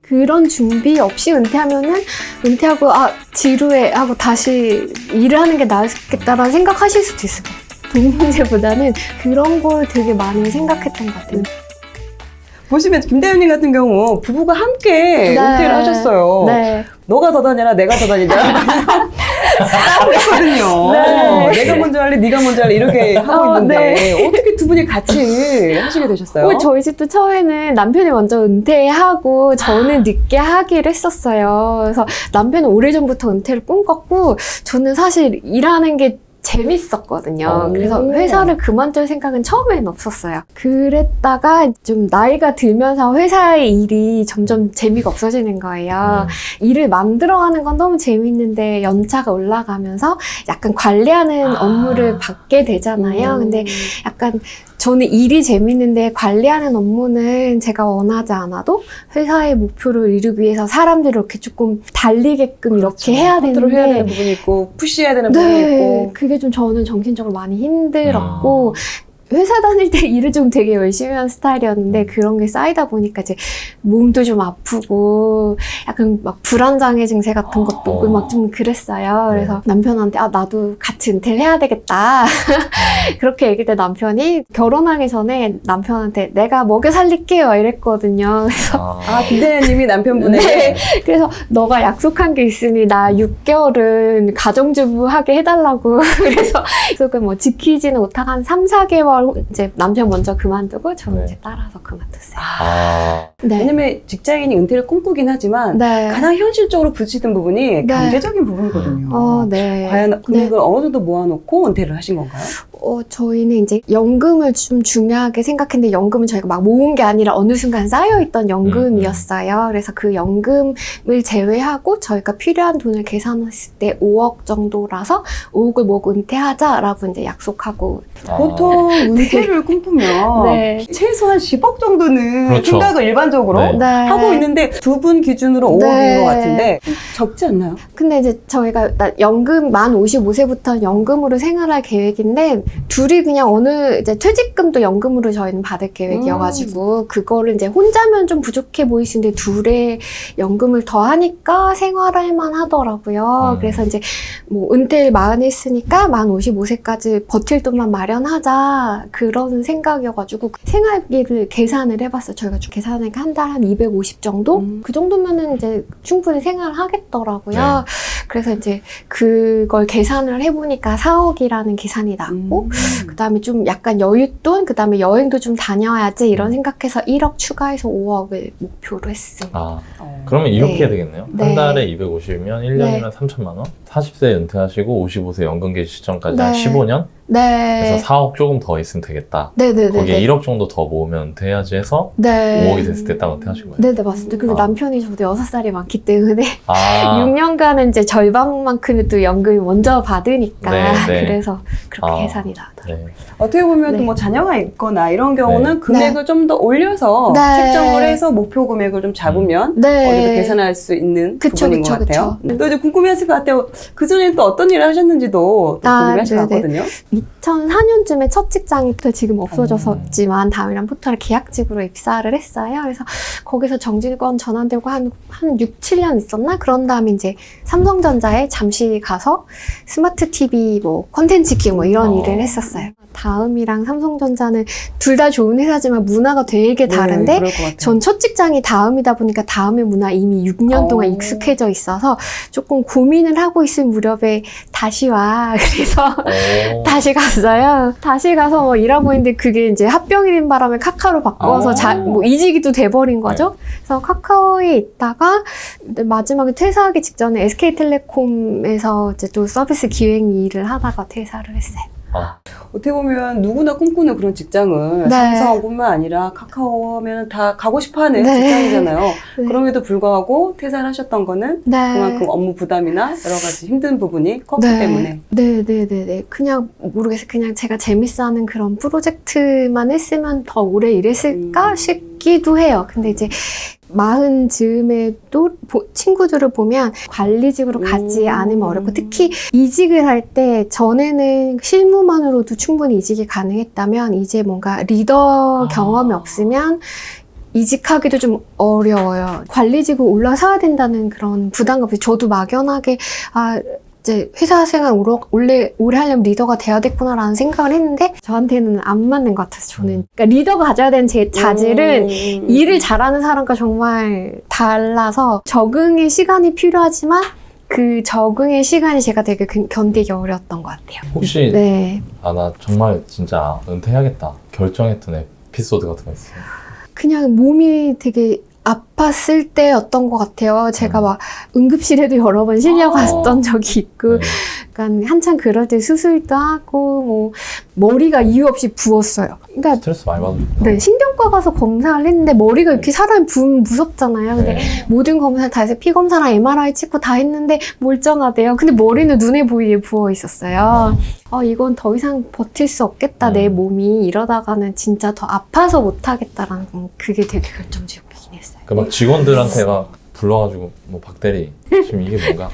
그런 준비 없이 은퇴하면은 은퇴하고 지루해 하고 다시 일을 하는 게 낫겠다라는 생각하실 수도 있을 것 같아요. 돈 문제보다는 그런 걸 되게 많이 생각했던 것 같아요. 보시면 김대현님 같은 경우 부부가 함께 은퇴를 하셨어요. 네. 너가 더 다녀라 내가 더 다니자 싸우고 있거든요. 네. 내가 먼저 할래 네가 먼저 할래 이렇게 하고 있는데 네. 어떻게 두 분이 같이 하시게 되셨어요? 저희 집도 처음에는 남편이 먼저 은퇴하고 저는 늦게 하기로 했었어요. 그래서 남편은 오래전부터 은퇴를 꿈꿨고 저는 사실 일하는 게 재밌었거든요. 그래서 회사를 그만둘 생각은 처음에는 없었어요. 그랬다가 좀 나이가 들면서 회사의 일이 점점 재미가 없어지는 거예요. 일을 만들어가는 건 너무 재밌는데 연차가 올라가면서 약간 관리하는 업무를 받게 되잖아요. 근데 약간 저는 일이 재밌는데 관리하는 업무는 제가 원하지 않아도 회사의 목표를 이루기 위해서 사람들을 이렇게 조금 달리게끔 이렇게 해야 컨트롤 해야 되는 되는데 부분이 있고 푸시해야 되는 부분이 있고 그게 좀 저는 정신적으로 많이 힘들었고 회사 다닐 때 일을 좀 되게 열심히 하는 스타일이었는데 그런 게 쌓이다 보니까 이제 몸도 좀 아프고 약간 막 불안장애 증세 같은 것도 오고 막 좀 그랬어요. 그래서 남편한테 나도 같이 은퇴를 해야 되겠다. 그렇게 얘기할 때 남편이 결혼하기 전에 남편한테 내가 먹여 살릴게요 이랬거든요. 그래서 김대현님이 남편분에게 네. 그래서 너가 약속한 게 있으니 나 6개월은 가정주부 하게 해달라고. 그래서 약속을 뭐 지키지는 못하고 한 3, 4개월 이제 남편 먼저 그만두고 저는 이제 따라서 그만뒀어요. 네. 왜냐면 직장인이 은퇴를 꿈꾸긴 하지만 네. 가장 현실적으로 부딪히는 부분이 경제적인 부분이거든요. 네. 과연 금액을 어느 정도 모아놓고 은퇴를 하신 건가요? 저희는 이제 연금을 좀 중요하게 생각했는데 연금은 저희가 막 모은 게 아니라 어느 순간 쌓여있던 연금이었어요. 그래서 그 연금을 제외하고 저희가 필요한 돈을 계산했을 때 5억 정도라서 5억을 모으고 은퇴하자라고 이제 약속하고. 보통 은퇴를 꿈꾸면 최소한 10억 정도는 그렇죠. 생각을 일반적으로 하고 있는데 두 분 기준으로 5억인 것 같은데 적지 않나요? 근데 이제 저희가 연금 만 55세부터 연금으로 생활할 계획인데 둘이 그냥 이제 퇴직금도 연금으로 저희는 받을 계획이어가지고 그거를 이제 혼자면 좀 부족해 보일 수 있는데 둘의 연금을 더 하니까 생활할 만 하더라고요. 그래서 이제 뭐 은퇴를 40에 했으니까 만 55세까지 버틸 돈만 마련하자 그런 생각이어가지고 생활비를 계산을 해봤어요. 저희가 좀 계산을 한 달 한 250 정도? 그 정도면은 이제 충분히 생활하겠더라고요. 그래서 이제 그걸 계산을 해보니까 4억이라는 계산이 났고 그 다음에 좀 약간 여윳돈, 그 다음에 여행도 좀 다녀야지 이런 생각해서 1억 추가해서 5억을 목표로 했습니다. 그러면 이렇게 해야 되겠네요. 한 달에 250이면 1년이면 3천만 원? 40세 은퇴하시고 55세 연금 개시 시점까지 한 15년? 그래서 4억 조금 더 있으면 되겠다. 거기에 1억 정도 더 모으면 은퇴해야지 해서 5억이 됐을 때 딱 은퇴하신 거예요? 네네, 맞습니다. 그리고 남편이 저보다 6살이 많기 때문에 6년간은 이제 절반만큼의 또 연금이 먼저 받으니까 그래서 그렇게 계산이 나더라고요. 어떻게 보면 또 뭐 자녀가 있거나 이런 경우는 금액을 좀 더 올려서 책정을 해서 목표 금액을 좀 잡으면 어디도 계산할 수 있는 부분인 것 같아요. 또 이제 궁금해하실 것 같아요. 그 전에 또 어떤 일을 하셨는지도 또 궁금해하실 것 같거든요. 2004년쯤에 첫 직장이 지금 없어졌었지만 다음이랑 포털에 계약직으로 입사를 했어요. 그래서 거기서 정직원 전환되고 한 6, 7년 있었나? 그런 다음에 이제 삼성전자에 잠시 가서 스마트 TV 뭐 콘텐츠 기획 뭐 이런 일을 했었어요. 다음이랑 삼성전자는 둘 다 좋은 회사지만 문화가 되게 다른데 전 첫 직장이 다음이다 보니까 다음의 문화 이미 6년 동안 익숙해져 있어서 조금 고민을 하고 있을 무렵에 다시 와. 그래서 다시 갔어요. 다시 가서 뭐 일하고 있는데 그게 이제 합병일인 바람에 카카오로 바꿔서 뭐 이직이 또 돼버린 거죠. 그래서 카카오에 있다가 마지막에 퇴사하기 직전에 SK텔레콤에서 이제 또 서비스 기획 일을 하다가 퇴사를 했어요. 어떻게 보면 누구나 꿈꾸는 그런 직장을 삼성뿐만 아니라 카카오 하면 다 가고 싶어하는 직장이잖아요. 그럼에도 불구하고 퇴사를 하셨던 거는 그만큼 업무 부담이나 여러 가지 힘든 부분이 컸기 때문에. 그냥 모르겠어요. 그냥 제가 재밌어하는 그런 프로젝트만 했으면 더 오래 일했을까 싶기도 해요. 근데 이제 40 즈음에도 친구들을 보면 관리직으로 가지 않으면 어렵고 특히 이직을 할 때 전에는 실무만으로도 충분히 이직이 가능했다면 이제 뭔가 리더 경험이 없으면 이직하기도 좀 어려워요. 관리직으로 올라서야 된다는 그런 부담감. 저도 막연하게 이제 회사 생활 오래 하려면 리더가 돼야 됐구나라는 생각을 했는데 저한테는 안 맞는 것 같아서 저는 그러니까 리더가 가져야 되는 제 자질은 일을 잘하는 사람과 정말 달라서 적응의 시간이 필요하지만 그 적응의 시간이 제가 되게 견디기 어려웠던 것 같아요. 혹시 네. 나 정말 진짜 은퇴해야겠다 결정했던 에피소드 같은 거 있어요? 그냥 몸이 되게 아팠을 때였던 것 같아요. 제가 막 응급실에도 여러 번 실려갔던 적이 있고, 그러니까 한참 그럴 때 수술도 하고, 뭐 머리가 이유 없이 부었어요. 그러니까 스트레스 많이 받으셨구나. 네, 신경과 가서 검사를 했는데 머리가 이렇게 사람이 부으면 무섭잖아요. 근데 모든 검사를 다 해서 피 검사랑 MRI 찍고 다 했는데 멀쩡하대요. 근데 머리는 눈에 보이게 부어 있었어요. 이건 더 이상 버틸 수 없겠다, 내 몸이. 이러다가는 진짜 더 아파서 못하겠다라는 그게 되게 결정적이긴 했어요. 그 막 직원들한테 막 불러가지고 뭐 박대리 지금 이게 뭔가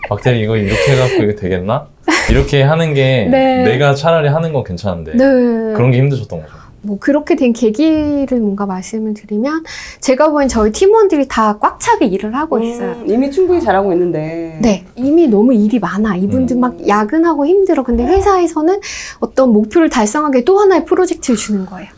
박대리 이거 이렇게 해갖고 이게 되겠나? 이렇게 하는 게 네. 내가 차라리 하는 건 괜찮은데 네. 그런 게 힘드셨던 거죠. 뭐 그렇게 된 계기를 뭔가 말씀을 드리면 제가 보기엔 저희 팀원들이 다 꽉 차게 일을 하고 있어요. 이미 충분히 잘하고 있는데. 네. 이미 너무 일이 많아. 이분들 막 야근하고 힘들어. 근데 회사에서는 어떤 목표를 달성하기 또 하나의 프로젝트를 주는 거예요.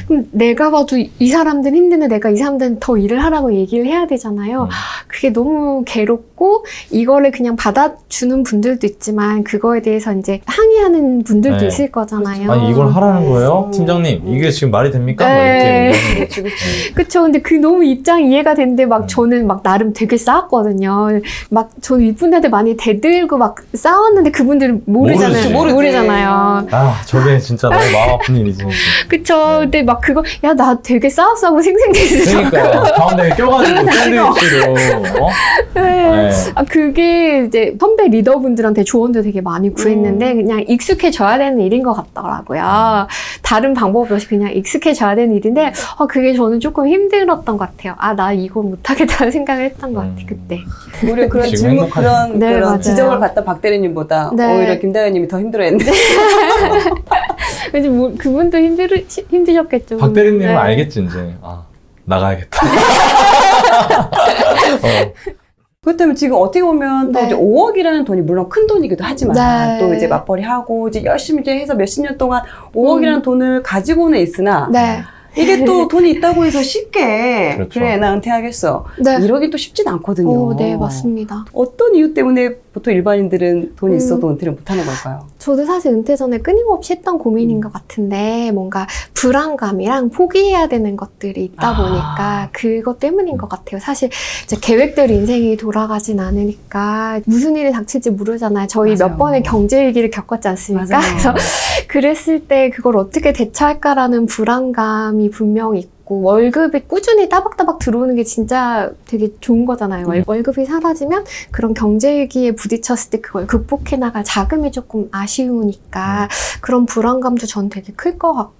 그럼 내가 봐도 이 사람들은 힘든데 내가 이 사람들은 더 일을 하라고 얘기를 해야 되잖아요. 그게 너무 괴롭고 이거를 그냥 받아주는 분들도 있지만 그거에 대해서 이제 항의하는 분들도 있을 거잖아요. 아니 이걸 하라는 거예요? 팀장님 이게 지금 말이 됩니까? 네. 이렇게 그쵸. 근데 그 너무 입장이 이해가 되는데 막 저는 막 나름 되게 싸웠거든요. 막 저는 이분들한테 많이 대들고 막 싸웠는데 그분들은 모르잖아요. 모르잖아요. 저게 진짜 너무 마음 아픈 일이지. 그쵸. 근데 막 그거 야 나 되게 싸웠어 하고 생생대서 그러니까 가운데 껴가지고 샌드위치로 네. 그게 이제 선배 리더분들한테 조언도 되게 많이 구했는데 그냥 익숙해져야 되는 일인 것 같더라고요. 다른 방법이 없이 그냥 익숙해져야 되는 일인데 그게 저는 조금 힘들었던 것 같아요. 나 이거 못하겠다는 생각을 했던 것 같아요. 그때. 오히려 그런 질문, 그런 지적을 받던 박 대리님보다 오히려 김 대리님이 더 힘들어했는데. 왠지 뭐 그분도 힘드셨겠죠. 박 대리님은 알겠지 이제. 나가야겠다. 그렇다면 지금 어떻게 보면 또 이제 5억이라는 돈이 물론 큰 돈이기도 하지만 또 이제 맞벌이하고 이제 열심히 이제 해서 몇십 년 동안 5억이라는 돈을 가지고는 있으나 이게 또 돈이 있다고 해서 쉽게 그렇죠. 그래 나 은퇴하겠어 이러기 또 쉽진 않거든요. 네, 맞습니다. 어떤 이유 때문에 보통 일반인들은 돈이 있어도 은퇴를 못하는 걸까요? 저도 사실 은퇴 전에 끊임없이 했던 고민인 것 같은데 뭔가 불안감이랑 포기해야 되는 것들이 있다 보니까 그것 때문인 것 같아요. 사실 이제 계획대로 인생이 돌아가진 않으니까 무슨 일이 닥칠지 모르잖아요. 저희 몇 번의 경제 위기를 겪었지 않습니까? 그래서 그랬을 때 그걸 어떻게 대처할까라는 불안감이 분명히 있고 월급이 꾸준히 따박따박 들어오는 게 진짜 되게 좋은 거잖아요. 월급이 사라지면 그런 경제 위기에 부딪혔을 때 그걸 극복해 나갈 자금이 조금 아쉬우니까 그런 불안감도 전 되게 클 것 같고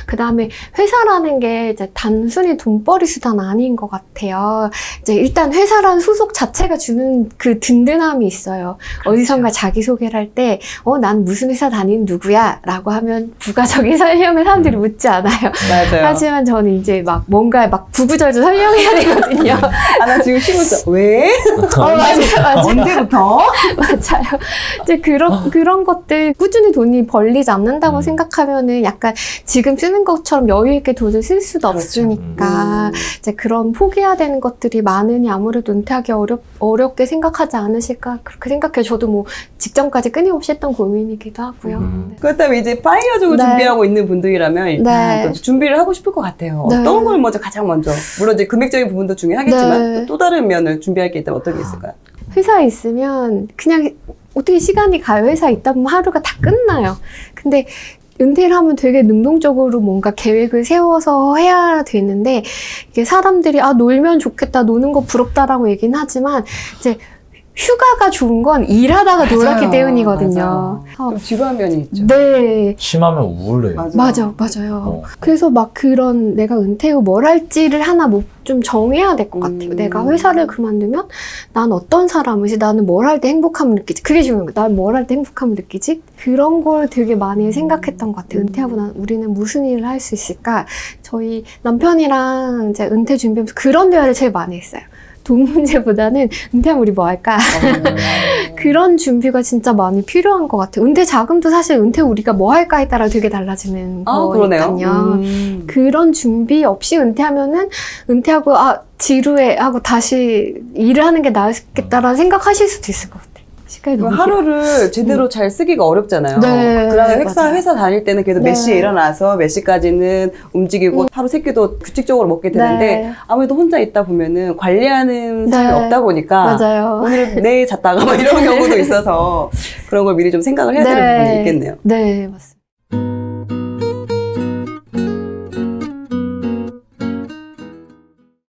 그 다음에 회사라는 게 이제 단순히 돈벌이 수단 아닌 것 같아요. 이제 일단 회사라는 소속 자체가 주는 그 든든함이 있어요. 그렇죠. 어디선가 자기소개를 할 때 난 무슨 회사 다니는 누구야? 라고 하면 부가적인 설명을 사람들이 묻지 않아요. 맞아요. 하지만 저는 이제 막 뭔가 막 구구절절 설명해야 되거든요. 나 지금 쉬고 있어. 왜? 맞아요. 언제부터? 맞아요. 이제 그런 것들 꾸준히 돈이 벌리지 않는다고 생각하면은 약간 지금 쓰는 것처럼 여유 있게 돈을 쓸 수도 없으니까 이제 그런 포기해야 되는 것들이 많으니 아무래도 은퇴하기 어렵게 생각하지 않으실까 그렇게 생각해요. 저도 뭐 직전까지 끊임없이 했던 고민이기도 하고요. 그렇다면 이제 파이어족을 준비하고 있는 분들이라면 일단 또 준비를 하고 싶을 것 같아요. 어떤 걸 가장 먼저 물론 이제 금액적인 부분도 중요하겠지만 또 다른 면을 준비할 게 있다면 어떤 게 있을까요? 회사에 있으면 그냥 어떻게 시간이 가요. 회사에 있다 보면 하루가 다 끝나요. 근데 은퇴를 하면 되게 능동적으로 뭔가 계획을 세워서 해야 되는데 이게 사람들이 놀면 좋겠다, 노는 거 부럽다라고 얘기는 하지만 이제 휴가가 좋은 건 일하다가 놀았기 때문이거든요. 좀 지루한 면이 있죠. 네. 심하면 우울해요. 맞아요. 그래서 막 그런 내가 은퇴 후 뭘 할지를 하나 좀 정해야 될 것 같아요. 내가 회사를 그만두면 난 어떤 사람이지? 나는 뭘 할 때 행복함을 느끼지? 그게 중요한 거예요. 난 뭘 할 때 행복함을 느끼지? 그런 걸 되게 많이 생각했던 것 같아요. 은퇴하고 난 우리는 무슨 일을 할 수 있을까? 저희 남편이랑 이제 은퇴 준비하면서 그런 대화를 제일 많이 했어요. 돈 문제보다는 은퇴하면 우리 뭐 할까? 그런 준비가 진짜 많이 필요한 것 같아요. 은퇴 자금도 사실 은퇴 우리가 뭐 할까에 따라 되게 달라지는 거니까요. 그런 준비 없이 은퇴하면은 은퇴하고 지루해 하고 다시 일을 하는 게 나았겠다라는 생각하실 수도 있을 것 같아요. 시간이 너무 하루를 제대로 잘 쓰기가 어렵잖아요. 네, 그다음에 회사 다닐 때는 그래도 몇 시에 일어나서 몇 시까지는 움직이고 하루 세 끼도 규칙적으로 먹게 되는데 아무래도 혼자 있다 보면은 관리하는 사람이 없다 보니까 오늘 내일 잤다가 막 이런 경우도 있어서 그런 걸 미리 좀 생각을 해야 되는 부분이 있겠네요. 네, 맞습니다.